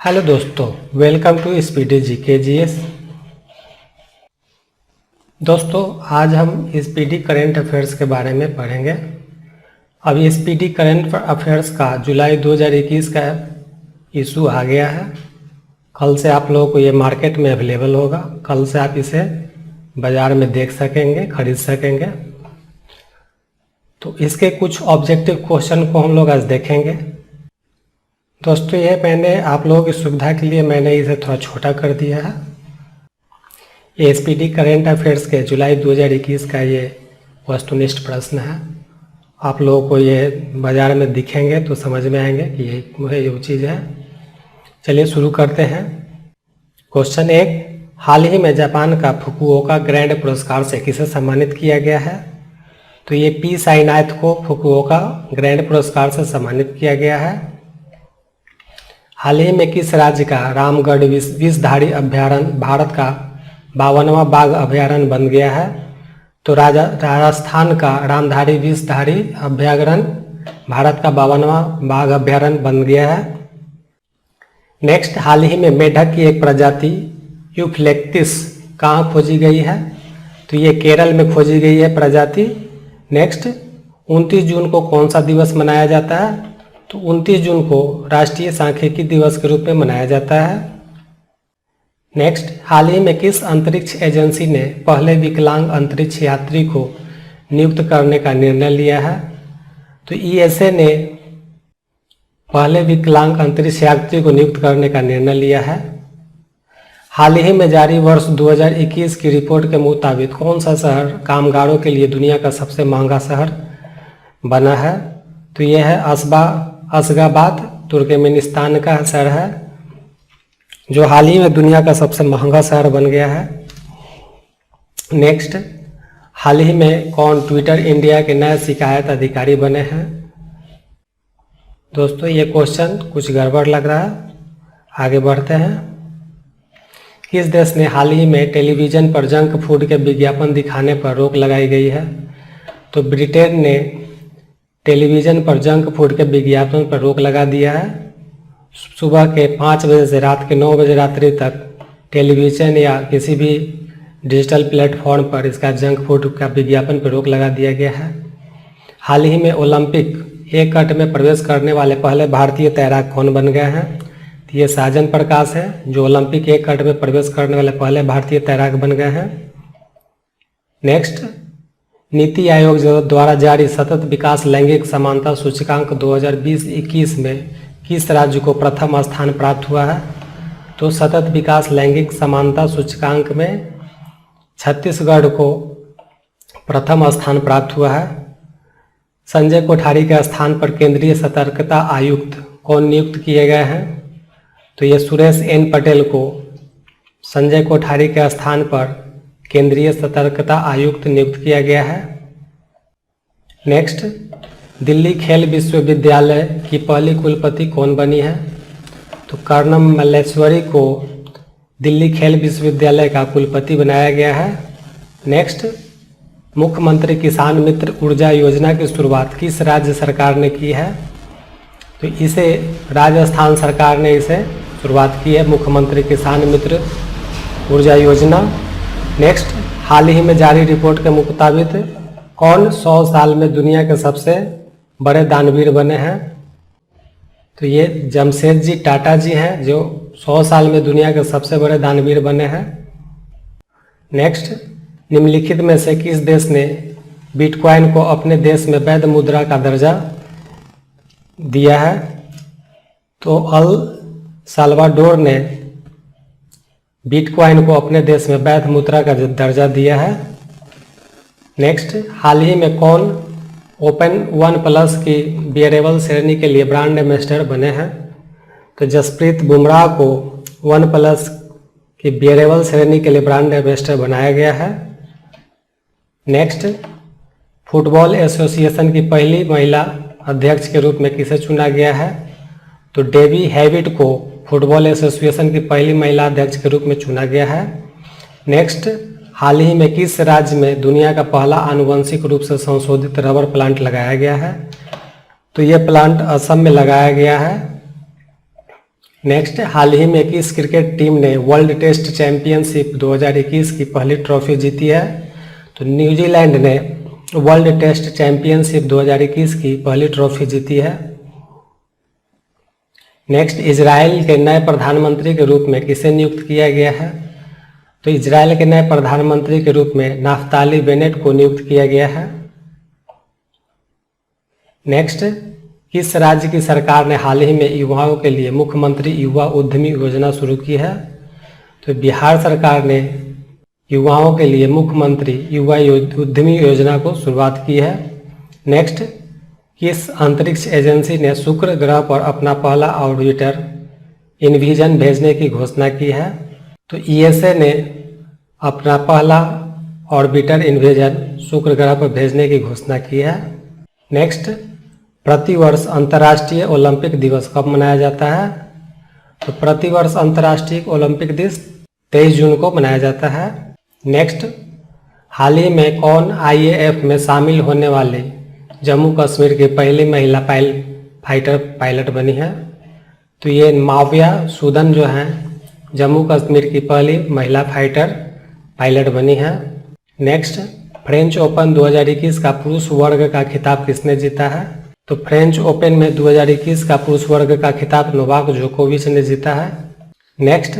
Hello दोस्तों, welcome to speedy GKGS. दोस्तों, आज हम स्पीडी करंट अफेयर्स के बारे में पढ़ेंगे। अभी स्पीडी करंट अफेयर्स का जुलाई 2021 का इशू आ गया है। कल से आप लोगों को ये मार्केट में अवेलेबल होगा। कल से आप इसे बाज़ार में देख सकेंगे, खरीद सकेंगे। तो इसके कुछ ऑब्जेक्टिव क्वेश्चन को हम लोग आज देखेंगे। दोस्तों, ये मैंने आप लोगों की सुविधा के लिए मैंने इसे थोड़ा छोटा कर दिया है। ये स्पीडी करंट अफेयर्स के जुलाई 2021 का ये वस्तुनिष्ठ प्रश्न है। आप लोगों को ये बाज़ार में दिखेंगे तो समझ में आएंगे कि ये वो चीज़ है। चलिए शुरू करते हैं। क्वेश्चन 1, हाल ही में जापान का फुकुओका ग्रैंड पुरस्कार से किसे सम्मानित किया गया है? तो ये पी साईनाथ को फुकुओका ग्रैंड पुरस्कार से सम्मानित किया गया है। हाल ही में किस राज्य का रामगढ़ विषधारी अभयारण्य भारत का 52वां बाघ अभयारण्य बन गया है? तो राजस्थान का रामधारी विषधारी अभयारण्य भारत का 52वां बाघ अभयारण्य बन गया है। नेक्स्ट, हाल ही में मेढक की एक प्रजाति यूफ्लेक्टिस कहाँ खोजी गई है? तो ये केरल में खोजी गई है प्रजाति। नेक्स्ट, 29 जून को कौन सा दिवस मनाया जाता है? तो 29 जून को राष्ट्रीय सांख्यिकी दिवस के रूप में मनाया जाता है। नेक्स्ट, हाल ही में किस अंतरिक्ष एजेंसी ने पहले विकलांग अंतरिक्ष यात्री को नियुक्त करने का निर्णय लिया है? तो ईएसए ने पहले विकलांग अंतरिक्ष यात्री को नियुक्त करने का निर्णय लिया है। हाल ही में जारी वर्ष 2021 की रिपोर्ट के मुताबिक कौन सा शहर कामगारों के लिए दुनिया का सबसे महंगा शहर बना है? तो यह है अशगाबाद, तुर्कमेनिस्तान का शहर है, जो हाल ही में दुनिया का सबसे महंगा शहर बन गया है। नेक्स्ट, हाल ही में कौन ट्विटर इंडिया के नए शिकायत अधिकारी बने हैं? दोस्तों, ये क्वेश्चन कुछ गड़बड़ लग रहा है। आगे बढ़ते हैं। किस देश ने हाल ही में टेलीविज़न पर जंक फूड के विज्ञापन दिखाने पर रोक लगाई गई है? तो ब्रिटेन ने टेलीविज़न पर जंक फूड के विज्ञापन पर रोक लगा दिया है। सुबह के 5 बजे से रात के 9 बजे रात्रि तक टेलीविज़न या किसी भी डिजिटल प्लेटफॉर्म पर इसका जंक फूड का विज्ञापन पर रोक लगा दिया गया है। हाल ही में ओलंपिक एक कट में प्रवेश करने वाले पहले भारतीय तैराक कौन बन गए हैं? तो ये साजन प्रकाश है, जो ओलंपिक एक कट में प्रवेश करने वाले पहले भारतीय तैराक बन गए हैं। नेक्स्ट, नीति आयोग द्वारा जारी सतत विकास लैंगिक समानता सूचकांक 2020-21 में किस राज्य को प्रथम स्थान प्राप्त हुआ है? तो सतत विकास लैंगिक समानता सूचकांक में छत्तीसगढ़ को प्रथम स्थान प्राप्त हुआ है। संजय कोठारी के स्थान पर केंद्रीय सतर्कता आयुक्त कौन नियुक्त किए गए हैं? तो ये सुरेश एन पटेल को संजय कोठारी के स्थान पर केंद्रीय सतर्कता आयुक्त नियुक्त किया गया है। नेक्स्ट, दिल्ली खेल विश्वविद्यालय की पहली कुलपति कौन बनी है? तो कर्णम मल्लेश्वरी को दिल्ली खेल विश्वविद्यालय का कुलपति बनाया गया है। नेक्स्ट, मुख्यमंत्री किसान मित्र ऊर्जा योजना की शुरुआत किस राज्य सरकार ने की है? तो इसे राजस्थान सरकार ने इसे शुरुआत की है, मुख्यमंत्री किसान मित्र ऊर्जा योजना। नेक्स्ट, हाल ही में जारी रिपोर्ट के मुताबिक कौन 100 साल में दुनिया के सबसे बड़े दानवीर बने हैं? तो ये जमशेदजी टाटा जी हैं, जो 100 साल में दुनिया के सबसे बड़े दानवीर बने हैं। नेक्स्ट, निम्नलिखित में से किस देश ने बिटकॉइन को अपने देश में वैध मुद्रा का दर्जा दिया है? तो अल साल्वाडोर ने बिटकॉइन को अपने देश में वैध मुद्रा का दर्जा दिया है। नेक्स्ट, हाल ही में कौन ओपन वन प्लस की बियरेबल श्रेणी के लिए ब्रांड एम्बेसडर बने हैं? तो जसप्रीत बुमराह को वन प्लस की बियरेबल श्रेणी के लिए ब्रांड एम्बेसडर बनाया गया है। नेक्स्ट, फुटबॉल एसोसिएशन की पहली महिला अध्यक्ष के रूप में किसे चुना गया है? तो डेवी हैविट को फुटबॉल एसोसिएशन की पहली महिला अध्यक्ष के रूप में चुना गया है। नेक्स्ट, हाल ही में किस राज्य में दुनिया का पहला आनुवंशिक रूप से संशोधित रबर प्लांट लगाया गया है? तो ये प्लांट असम में लगाया गया है। नेक्स्ट, हाल ही में किस क्रिकेट टीम ने वर्ल्ड टेस्ट चैंपियनशिप 2021 की पहली ट्रॉफी जीती है? तो न्यूजीलैंड ने वर्ल्ड टेस्ट चैंपियनशिप 2021 की पहली ट्रॉफी जीती है। नेक्स्ट, इजराइल के नए प्रधानमंत्री के रूप में किसे नियुक्त किया गया है? तो इजराइल के नए प्रधानमंत्री के रूप में नाफ्ताली बेनेट को नियुक्त किया गया है। नेक्स्ट, किस राज्य की सरकार ने हाल ही में युवाओं के लिए मुख्यमंत्री युवा उद्यमी योजना शुरू की है? तो बिहार सरकार ने युवाओं के लिए मुख्यमंत्री युवा उद्यमी योजना को शुरुआत की है। नेक्स्ट, किस अंतरिक्ष एजेंसी ने शुक्र ग्रह पर अपना पहला ऑर्बिटर इनविजन भेजने की घोषणा की है? तो ईएसए ने अपना पहला ऑर्बिटर इनविजन शुक्र ग्रह पर भेजने की घोषणा की है। नेक्स्ट, प्रतिवर्ष अंतर्राष्ट्रीय ओलंपिक दिवस कब मनाया जाता है? तो प्रतिवर्ष अंतर्राष्ट्रीय ओलंपिक दिवस 23 जून को मनाया जाता है। नेक्स्ट, हाल ही में कौन आईएएफ में शामिल होने वाले जम्मू कश्मीर की पहली महिला फाइटर पायलट बनी है? तो ये माविया सूदन जो हैं जम्मू कश्मीर की पहली महिला फाइटर पायलट बनी है। नेक्स्ट, फ्रेंच ओपन 2021 का पुरुष वर्ग का खिताब किसने जीता है? तो फ्रेंच ओपन में 2021 का पुरुष वर्ग का खिताब नोवाक जोकोविच ने जीता है। नेक्स्ट,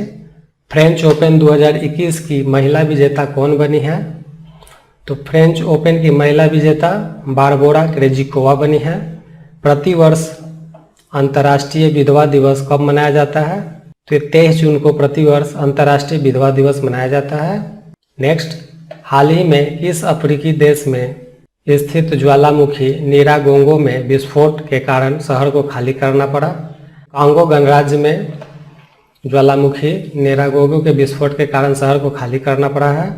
फ्रेंच ओपन 2021 की महिला विजेता कौन बनी है? तो फ्रेंच ओपन की महिला विजेता बारबोरा क्रेजिकोवा बनी है। प्रतिवर्ष अंतर्राष्ट्रीय विधवा दिवस कब मनाया जाता है? तो 23 जून को प्रतिवर्ष अंतर्राष्ट्रीय विधवा दिवस मनाया जाता है। नेक्स्ट, हाल ही में किस अफ्रीकी देश में स्थित ज्वालामुखी नीरागोंगो में विस्फोट के कारण शहर को खाली करना पड़ा? कांगो गणराज्य में ज्वालामुखी नीरागोंगो के विस्फोट के कारण शहर को खाली करना पड़ा है।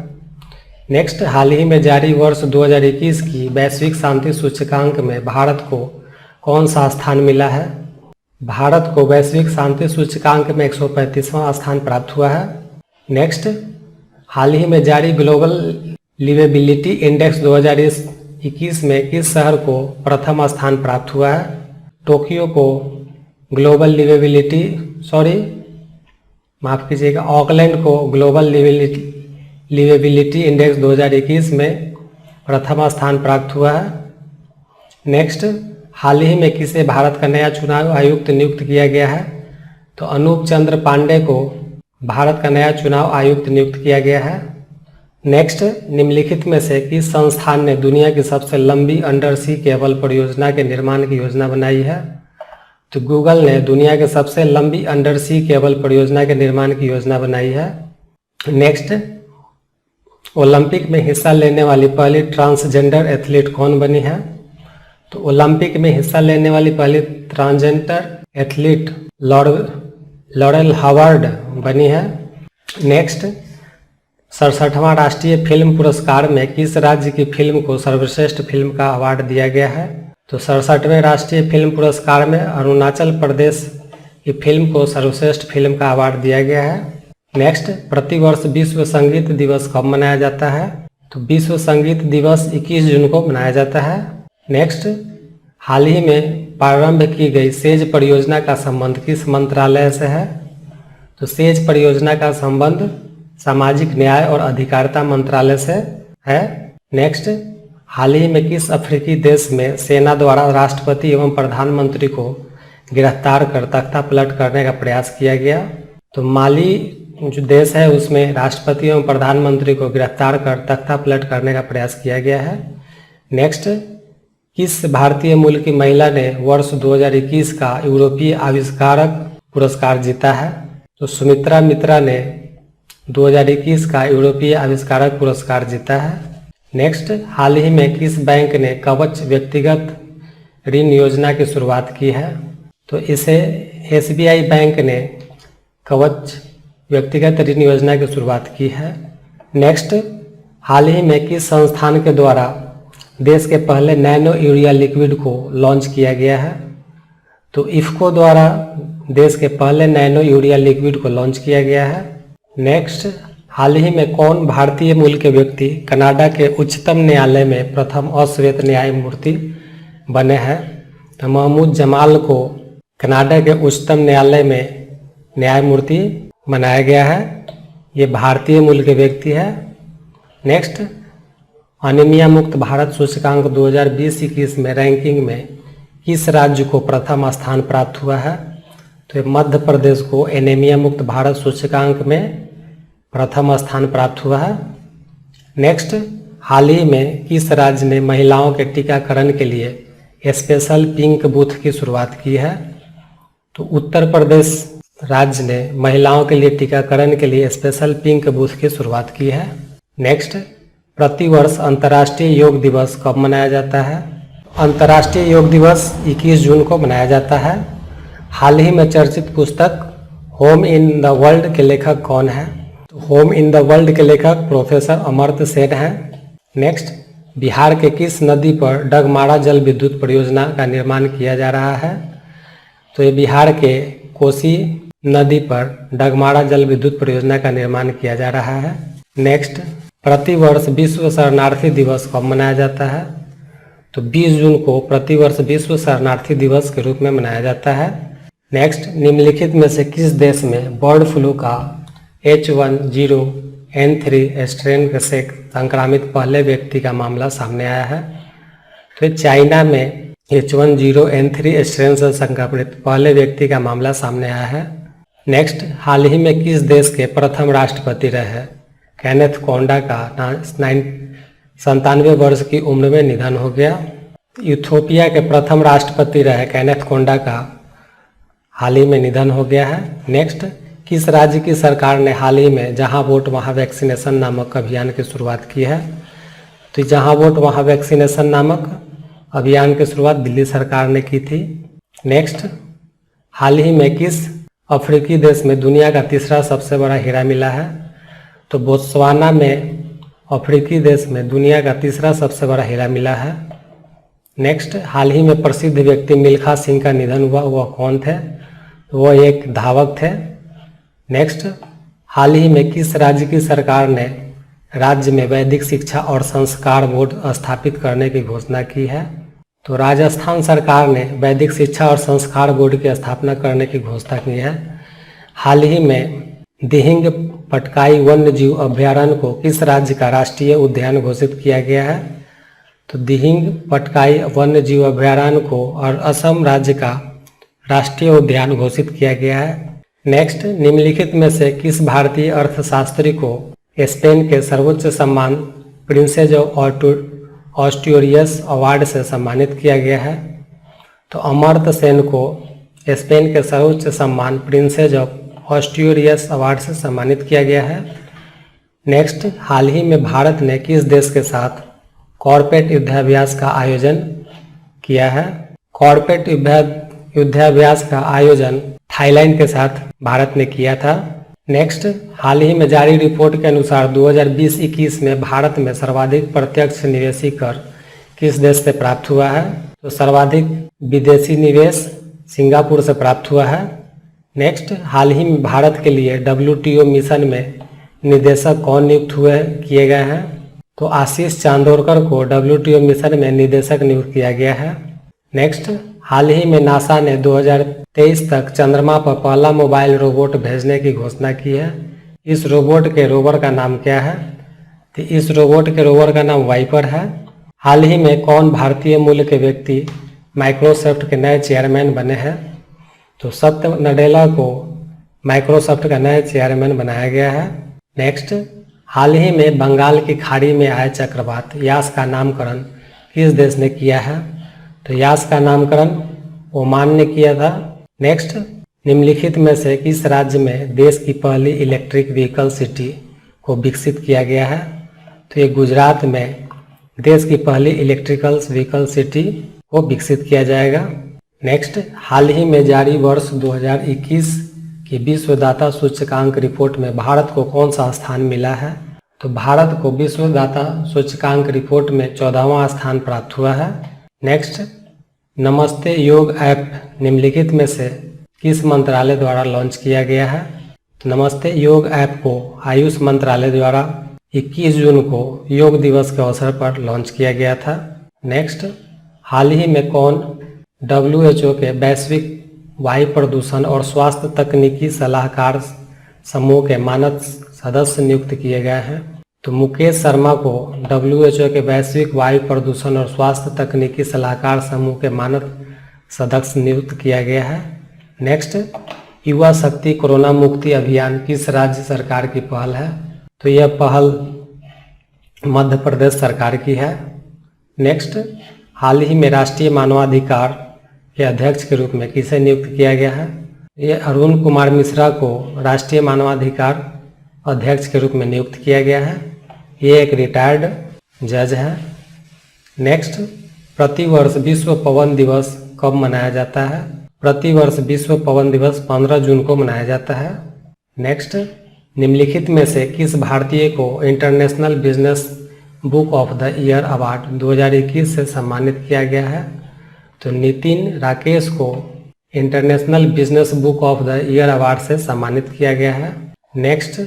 नेक्स्ट, हाल ही में जारी वर्ष 2021 की वैश्विक शांति सूचकांक में भारत को कौन सा स्थान मिला है? भारत को वैश्विक शांति सूचकांक में 135वां स्थान प्राप्त हुआ है। नेक्स्ट, हाल ही में जारी ग्लोबल लिवेबिलिटी इंडेक्स 2021 में किस शहर को प्रथम स्थान प्राप्त हुआ है? टोक्यो को ग्लोबल ऑकलैंड को ग्लोबल लिवेबिलिटी इंडेक्स 2021 में प्रथम स्थान प्राप्त हुआ है। नेक्स्ट, हाल ही में किसे भारत का नया चुनाव आयुक्त नियुक्त किया गया है? तो अनूप चंद्र पांडे को भारत का नया चुनाव आयुक्त नियुक्त किया गया है। नेक्स्ट, निम्नलिखित में से किस संस्थान ने दुनिया की सबसे लंबी अंडर सी केबल परियोजना के निर्माण की योजना बनाई है? तो गूगल ने दुनिया के सबसे लंबी अंडर सी केबल परियोजना के निर्माण की योजना बनाई है। नेक्स्ट, ओलंपिक में हिस्सा लेने वाली पहली ट्रांसजेंडर एथलीट कौन बनी है? तो ओलंपिक में हिस्सा लेने वाली पहली ट्रांसजेंडर एथलीट लॉरेल हावर्ड बनी है। नेक्स्ट, 67वां राष्ट्रीय फिल्म पुरस्कार में किस राज्य की फिल्म को सर्वश्रेष्ठ फिल्म का अवार्ड दिया गया है? तो 67वें राष्ट्रीय फिल्म पुरस्कार में अरुणाचल प्रदेश की फिल्म को सर्वश्रेष्ठ फिल्म का अवार्ड दिया गया है। नेक्स्ट, प्रतिवर्ष विश्व संगीत दिवस कब मनाया जाता है? तो विश्व संगीत दिवस 21 जून को मनाया जाता है। नेक्स्ट, हाल ही में प्रारंभ की गई सेज परियोजना का संबंध किस मंत्रालय से है? तो सेज परियोजना का संबंध सामाजिक न्याय और अधिकारिता मंत्रालय से है। नेक्स्ट, हाल ही में किस अफ्रीकी देश में सेना द्वारा राष्ट्रपति एवं प्रधानमंत्री को गिरफ्तार कर तख्ता पलट करने का प्रयास किया गया? तो माली जो देश है उसमें राष्ट्रपति एवं प्रधानमंत्री को गिरफ्तार कर तख्ता पलट करने का प्रयास किया गया है। नेक्स्ट, किस भारतीय मूल की महिला ने वर्ष 2021 का यूरोपीय आविष्कारक पुरस्कार जीता है? तो सुमित्रा मित्रा ने 2021 का यूरोपीय आविष्कारक पुरस्कार जीता है। नेक्स्ट, हाल ही में किस बैंक ने कवच व्यक्तिगत ऋण योजना की शुरुआत की है? तो इसे एसबीआई बैंक ने कवच व्यक्तिगत ऋण योजना की शुरुआत की है। नेक्स्ट, हाल ही में किस संस्थान के द्वारा देश के पहले नैनो यूरिया लिक्विड को लॉन्च किया गया है? तो इफ्को द्वारा देश के पहले नैनो यूरिया लिक्विड को लॉन्च किया गया है। नेक्स्ट, हाल ही में कौन भारतीय मूल के व्यक्ति कनाडा के उच्चतम न्यायालय में प्रथम अश्वेत न्यायमूर्ति बने हैं? तो महमूद जमाल को कनाडा के उच्चतम न्यायालय में न्यायमूर्ति बनाया गया है। ये भारतीय मूल के व्यक्ति है। नेक्स्ट, अनीमिया मुक्त भारत सूचकांक 2020-21 में रैंकिंग में किस राज्य को प्रथम स्थान प्राप्त हुआ है? तो मध्य प्रदेश को एनीमिया मुक्त भारत सूचकांक में प्रथम स्थान प्राप्त हुआ है। नेक्स्ट, हाल ही में किस राज्य ने महिलाओं के टीकाकरण के लिए स्पेशल पिंक बूथ की शुरुआत की है? तो उत्तर प्रदेश राज्य ने महिलाओं के लिए टीकाकरण के लिए स्पेशल पिंक बूथ की शुरुआत की है। नेक्स्ट, प्रतिवर्ष अंतर्राष्ट्रीय योग दिवस कब मनाया जाता है? अंतर्राष्ट्रीय योग दिवस 21 जून को मनाया जाता है। हाल ही में चर्चित पुस्तक होम इन द वर्ल्ड के लेखक कौन है? तो होम इन द वर्ल्ड के लेखक प्रोफेसर अमर्त्य सेन हैं। नेक्स्ट, बिहार के किस नदी पर डगमारा जल विद्युत परियोजना का निर्माण किया जा रहा है? तो ये बिहार के कोसी नदी पर डगमारा जल विद्युत परियोजना का निर्माण किया जा रहा है। नेक्स्ट, प्रतिवर्ष विश्व शरणार्थी दिवस कब मनाया जाता है? तो 20 जून को प्रतिवर्ष विश्व शरणार्थी दिवस के रूप में मनाया जाता है। नेक्स्ट, निम्नलिखित में से किस देश में बर्ड फ्लू का H1N1 स्ट्रेन से संक्रामित पहले व्यक्ति का मामला सामने आया है? तो चाइना में H1N1 स्ट्रेन से संक्रमित पहले व्यक्ति का मामला सामने आया है। नेक्स्ट, हाल ही में किस देश के प्रथम राष्ट्रपति रहे केनेथ कोंडा का 97 वर्ष की उम्र में निधन हो गया? इथियोपिया के प्रथम राष्ट्रपति रहे केनेथ कोंडा का हाल ही में निधन हो गया है। नेक्स्ट, किस राज्य की सरकार ने हाल ही में जहां वोट वहां वैक्सीनेशन नामक अभियान की शुरुआत की है? तो जहां वोट वहां वैक्सीनेशन नामक अभियान की शुरुआत दिल्ली सरकार ने की थी। नेक्स्ट, हाल ही में किस अफ्रीकी देश में दुनिया का तीसरा सबसे बड़ा हीरा मिला है? तो बोत्सवाना में अफ्रीकी देश में दुनिया का तीसरा सबसे बड़ा हीरा मिला है। नेक्स्ट, हाल ही में प्रसिद्ध व्यक्ति मिल्खा सिंह का निधन हुआ, वह कौन थे? वह एक धावक थे। नेक्स्ट, हाल ही में किस राज्य की सरकार ने राज्य में वैदिक शिक्षा और संस्कार बोर्ड स्थापित करने की घोषणा की है? तो राजस्थान सरकार ने वैदिक शिक्षा और संस्कार बोर्ड की स्थापना करने की घोषणा की है। हाल ही में दिहिंग पटकाई वन्य जीव अभ्यारण्य को किस राज्य का राष्ट्रीय उद्यान घोषित किया गया है? तो दिहिंग पटकाई वन्य जीव अभ्यारण्य को और असम राज्य का राष्ट्रीय उद्यान घोषित किया गया है। नेक्स्ट, निम्नलिखित में से किस भारतीय अर्थशास्त्री को स्पेन के सर्वोच्च सम्मान प्रिंसेस ऑफ ऑस्ट्रियस अवार्ड से सम्मानित किया गया है? तो अमर्त्य सेन को स्पेन के सर्वोच्च सम्मान प्रिंसेस ऑफ ऑस्ट्रियस अवार्ड से सम्मानित किया गया है। नेक्स्ट, हाल ही में भारत ने किस देश के साथ कॉर्पोरेट युद्धाभ्यास का आयोजन किया है? कॉर्पोरेट युद्धाभ्यास का आयोजन थाईलैंड के साथ भारत ने किया था। नेक्स्ट, हाल ही में जारी रिपोर्ट के अनुसार 2020-21 में भारत में सर्वाधिक प्रत्यक्ष निवेशी कर किस देश से प्राप्त हुआ है? तो सर्वाधिक विदेशी निवेश सिंगापुर से प्राप्त हुआ है। नेक्स्ट, हाल ही में भारत के लिए WTO मिशन में निदेशक कौन नियुक्त किए गए हैं? तो आशीष चांदोरकर को WTO मिशन में निदेशक नियुक्त किया गया है। नेक्स्ट, हाल ही में नासा ने 2023 तक चंद्रमा पर पहला मोबाइल रोबोट भेजने की घोषणा की है। इस रोबोट के रोवर का नाम क्या है? तो इस रोबोट के रोवर का नाम वाइपर है। हाल ही में कौन भारतीय मूल के व्यक्ति माइक्रोसॉफ्ट के नए चेयरमैन बने हैं? तो सत्य नडेला को माइक्रोसॉफ्ट का नया चेयरमैन बनाया गया है। नेक्स्ट, हाल ही में बंगाल की खाड़ी में आए चक्रवात यास का नामकरण किस देश ने किया है? तो यास का नामकरण ओमान ने किया था। नेक्स्ट, निम्नलिखित में से किस राज्य में देश की पहली इलेक्ट्रिक व्हीकल सिटी को विकसित किया गया है? तो ये गुजरात में देश की पहली इलेक्ट्रिकल व्हीकल सिटी को विकसित किया जाएगा। नेक्स्ट, हाल ही में जारी वर्ष 2021 की विश्वदाता सूचकांक रिपोर्ट में भारत को कौन सा स्थान मिला है? तो भारत को विश्वदाता सूचकांक रिपोर्ट में 14वां स्थान प्राप्त हुआ है। नेक्स्ट, नमस्ते योग ऐप निम्नलिखित में से किस मंत्रालय द्वारा लॉन्च किया गया है? नमस्ते योग ऐप को आयुष मंत्रालय द्वारा 21 जून को योग दिवस के अवसर पर लॉन्च किया गया था। नेक्स्ट, हाल ही में कौन WHO के वैश्विक वायु प्रदूषण और स्वास्थ्य तकनीकी सलाहकार समूह के मानद सदस्य नियुक्त किए गए हैं। तो मुकेश शर्मा को WHO के वैश्विक वायु प्रदूषण और स्वास्थ्य तकनीकी सलाहकार समूह के मानद सदस्य नियुक्त किया गया है। नेक्स्ट, युवा शक्ति कोरोना मुक्ति अभियान किस राज्य सरकार की पहल है? तो यह पहल मध्य प्रदेश सरकार की है। नेक्स्ट, हाल ही में राष्ट्रीय मानवाधिकार के अध्यक्ष के रूप में किसे नियुक्त किया गया है? यह अरुण कुमार मिश्रा को राष्ट्रीय मानवाधिकार अध्यक्ष के रूप में नियुक्त किया गया है। ये एक रिटायर्ड जज है। नेक्स्ट, प्रतिवर्ष विश्व पवन दिवस कब मनाया जाता है? प्रतिवर्ष विश्व पवन दिवस 15 जून को मनाया जाता है। नेक्स्ट, निम्नलिखित में से किस भारतीय को international business book of the year award 2021 से सम्मानित किया गया है? तो नितिन राकेश को international business book of the year award से सम्मानित किया गया है। नेक्स्ट,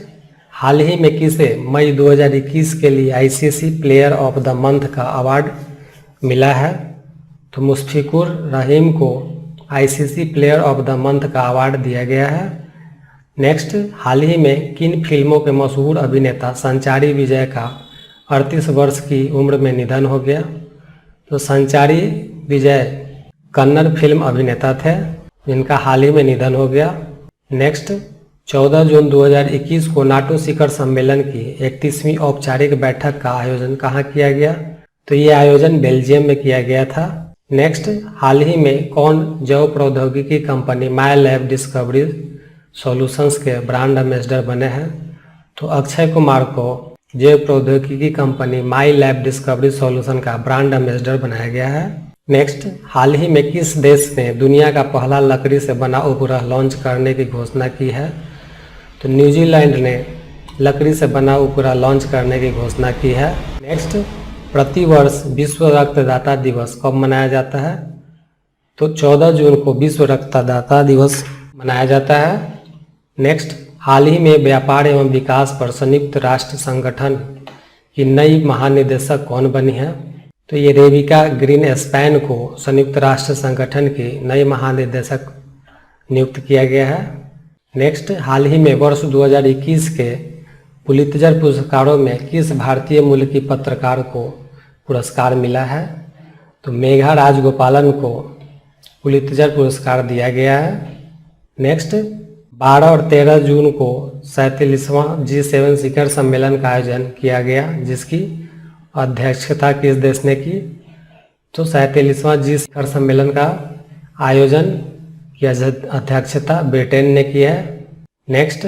हाल ही में किसे मई 2021 के लिए ICC player of the month का अवार्ड मिला है? तो मुश्फिकुर रहीम को ICC player of the month का अवार्ड दिया गया है। नेक्स्ट, हाल ही में किन फिल्मों के मशहूर अभिनेता संचारी विजय का 38 वर्ष की उम्र में निधन हो गया? तो संचारी विजय कन्नड़ फिल्म अभिनेता थे जिनका हाल ही में निधन हो गया। नेक्स्ट, 14 जून 2021 को नाटो शिखर सम्मेलन की 31वीं औपचारिक बैठक का आयोजन कहाँ किया गया? तो ये आयोजन बेल्जियम में किया गया था। नेक्स्ट, हाल ही में कौन जैव प्रौद्योगिकी कंपनी माई लैब डिस्कवरी सॉल्यूशंस के ब्रांड एम्बेसडर बने हैं? तो अक्षय कुमार को जैव प्रौद्योगिकी कंपनी माई लैब डिस्कवरी सॉल्यूशन का ब्रांड एम्बेसडर बनाया गया है। नेक्स्ट, हाल ही में किस देश ने दुनिया का पहला लकड़ी से बना उपग्रह लॉन्च करने की घोषणा की है? तो न्यूजीलैंड ने लकड़ी से बना उपग्रह लॉन्च करने की घोषणा की है। नेक्स्ट, प्रतिवर्ष विश्व रक्तदाता दिवस कब मनाया जाता है? तो 14 जून को विश्व रक्तदाता दिवस मनाया जाता है। नेक्स्ट, हाल ही में व्यापार एवं विकास पर संयुक्त राष्ट्र संगठन की नई महानिदेशक कौन बनी है? तो ये रेबिका ग्रीनस्पैन को संयुक्त राष्ट्र संगठन की नई महानिदेशक नियुक्त किया गया है। नेक्स्ट, हाल ही में वर्ष 2021 के पुलित्जर पुरस्कारों में किस भारतीय मूल की पत्रकार को पुरस्कार मिला है? तो मेघा राजगोपालन को पुलित्जर पुरस्कार दिया गया है। नेक्स्ट, 12 और 13 जून को 47वां G7 शिखर सम्मेलन का आयोजन किया गया जिसकी अध्यक्षता किस देश ने की? तो 47वां G शिखर सम्मेलन का आयोजन की अध्यक्षता ब्रिटेन ने की है। नेक्स्ट,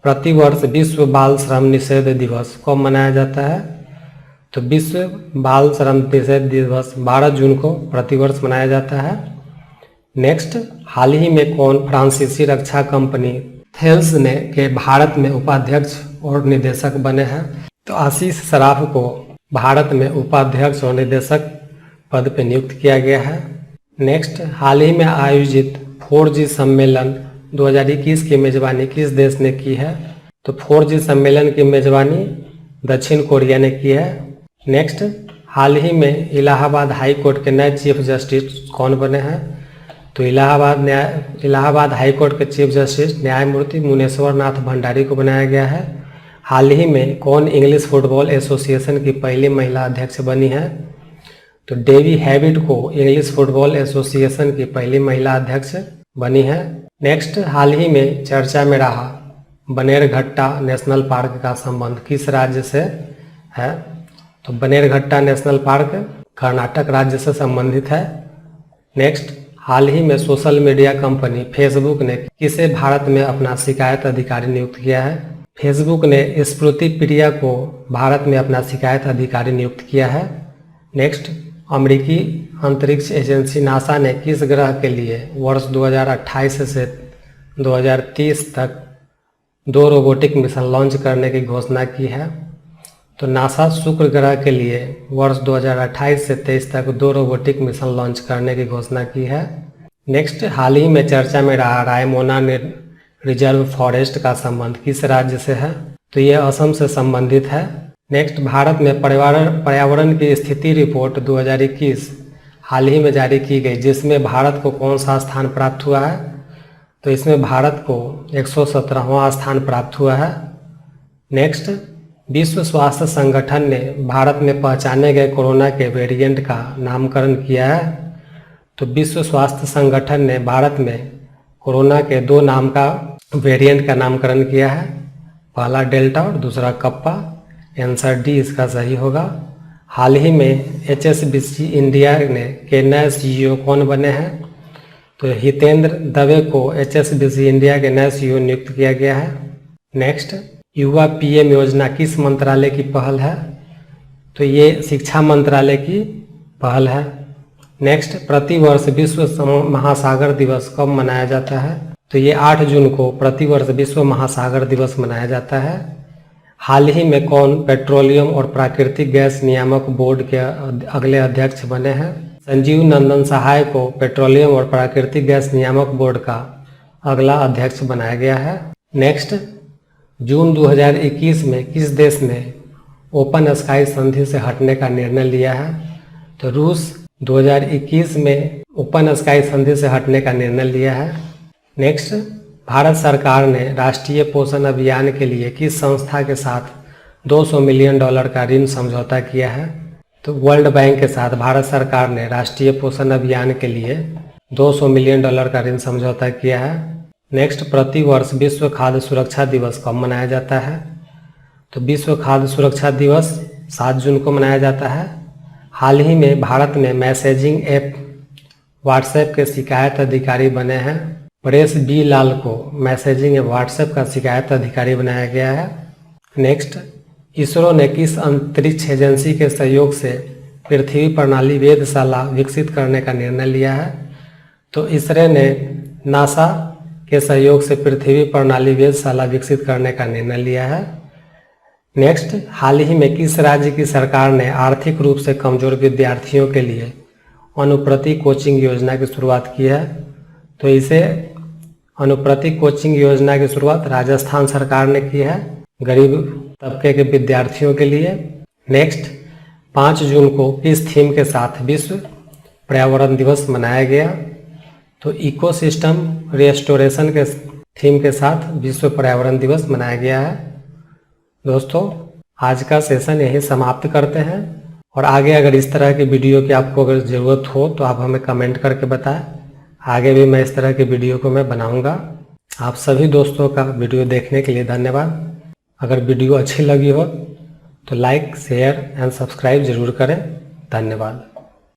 प्रतिवर्ष विश्व बाल श्रम निषेध दिवस कब मनाया जाता है? तो विश्व बाल श्रम निषेध दिवस 12 जून को प्रतिवर्ष मनाया जाता है। नेक्स्ट, हाल ही में कौन फ्रांसीसी रक्षा कंपनी थेल्स ने के भारत में उपाध्यक्ष और निदेशक बने हैं? तो आशीष सराफ को भारत में उपाध्यक्ष और निदेशक पद पर नियुक्त किया गया है। नेक्स्ट, हाल ही में आयोजित 4G सम्मेलन 2021 की मेजबानी किस देश ने की है? तो 4G सम्मेलन की मेजबानी दक्षिण कोरिया ने की है। नेक्स्ट, हाल ही में इलाहाबाद हाई कोर्ट के नए चीफ जस्टिस कौन बने हैं? तो इलाहाबाद हाई कोर्ट के चीफ जस्टिस न्यायमूर्ति मुनेश्वर नाथ भंडारी को बनाया गया है। हाल ही में कौन इंग्लिश फुटबॉल एसोसिएशन की पहली महिला अध्यक्ष बनी है? तो डेवी हैविट को इंग्लिश फुटबॉल एसोसिएशन की पहली महिला अध्यक्ष बनी है। नेक्स्ट, हाल ही में चर्चा में रहा बनेरघट्टा नेशनल पार्क का संबंध किस राज्य से है? तो बनेरघट्टा नेशनल पार्क कर्नाटक राज्य से संबंधित है। नेक्स्ट, हाल ही में सोशल मीडिया कंपनी फेसबुक ने किसे भारत में अपना शिकायत अधिकारी नियुक्त किया है? फेसबुक ने स्मृति प्रिया को भारत में अपना शिकायत अधिकारी नियुक्त किया है। नेक्स्ट, अमेरिकी अंतरिक्ष एजेंसी नासा ने किस ग्रह के लिए वर्ष 2028 से 2030 तक 2 रोबोटिक मिशन लॉन्च करने की घोषणा की है? तो नासा शुक्र ग्रह के लिए वर्ष 2028 से 23 तक 2 रोबोटिक मिशन लॉन्च करने की घोषणा की है। नेक्स्ट, हाल ही में चर्चा में रहा रायमोना रिजर्व फॉरेस्ट का संबंध किस राज्य से है? तो यह असम से संबंधित है। नेक्स्ट, भारत में पर्यावरण की स्थिति रिपोर्ट 2021 हाल ही में जारी की गई जिसमें भारत को कौन सा स्थान प्राप्त हुआ है? तो इसमें भारत को 117वां स्थान प्राप्त हुआ है। नेक्स्ट, विश्व स्वास्थ्य संगठन ने भारत में पहचाने गए कोरोना के वेरिएंट का नामकरण किया है। तो विश्व स्वास्थ्य संगठन ने भारत में कोरोना के 2 नाम का वेरिएंट का नामकरण किया है, पहला डेल्टा और दूसरा कप्पा। आंसर डी इसका सही होगा। हाल ही में HSBC इंडिया के नए CEO कौन बने हैं? तो हितेंद्र दवे को HSBC इंडिया के नए CEO नियुक्त किया गया है। नेक्स्ट, युवा PM योजना किस मंत्रालय की पहल है? तो ये शिक्षा मंत्रालय की पहल है। नेक्स्ट, प्रतिवर्ष विश्व महासागर दिवस कब मनाया जाता है? तो ये 8 जून को प्रतिवर्ष विश्व महासागर दिवस मनाया जाता है। हाल ही में कौन पेट्रोलियम और प्राकृतिक गैस नियामक बोर्ड के अगले अध्यक्ष बने हैं? संजीव नंदन सहाय को पेट्रोलियम और प्राकृतिक गैस नियामक बोर्ड का अगला अध्यक्ष बनाया गया है। नेक्स्ट, जून 2021 में किस देश ने ओपन स्काई संधि से हटने का निर्णय लिया है? तो रूस 2021 में ओपन स्काई संधि से हटने का निर्णय लिया है। नेक्स्ट, भारत सरकार ने राष्ट्रीय पोषण अभियान के लिए किस संस्था के साथ $200 मिलियन का ऋण समझौता किया है? तो वर्ल्ड बैंक के साथ भारत सरकार ने राष्ट्रीय पोषण अभियान के लिए $200 मिलियन का ऋण समझौता किया है। नेक्स्ट, प्रतिवर्ष विश्व खाद्य सुरक्षा दिवस कब मनाया जाता है? तो विश्व खाद्य सुरक्षा दिवस 7 जून को मनाया जाता है। हाल ही में भारत में मैसेजिंग ऐप व्हाट्सएप के शिकायत अधिकारी बने हैं। परेश बी लाल को मैसेजिंग ऐप व्हाट्सएप का शिकायत अधिकारी बनाया गया है। नेक्स्ट, इसरो ने किस अंतरिक्ष एजेंसी के सहयोग से पृथ्वी प्रणाली वेधशाला विकसित करने का निर्णय लिया है? तो इसरो ने नासा के सहयोग से पृथ्वी प्रणाली वेधशाला विकसित करने का निर्णय लिया है। नेक्स्ट, हाल ही में किस राज्य की सरकार ने आर्थिक रूप से कमजोर विद्यार्थियों के लिए अनुप्रति कोचिंग योजना की शुरुआत की है? तो इसे अनुप्रति कोचिंग योजना की शुरुआत राजस्थान सरकार ने की है, गरीब तबके के विद्यार्थियों के लिए। नेक्स्ट, 5 जून को किस थीम के साथ विश्व पर्यावरण दिवस मनाया गया? तो इकोसिस्टम रिस्टोरेशन के थीम के साथ विश्व पर्यावरण दिवस मनाया गया है। दोस्तों, आज का सेशन यही समाप्त करते हैं और आगे अगर इस तरह की वीडियो की आपको अगर ज़रूरत हो तो आप हमें कमेंट करके बताएं। आगे भी मैं इस तरह की वीडियो को मैं बनाऊंगा। आप सभी दोस्तों का वीडियो देखने के लिए धन्यवाद। अगर वीडियो अच्छी लगी हो तो लाइक, शेयर एंड सब्सक्राइब जरूर करें। धन्यवाद।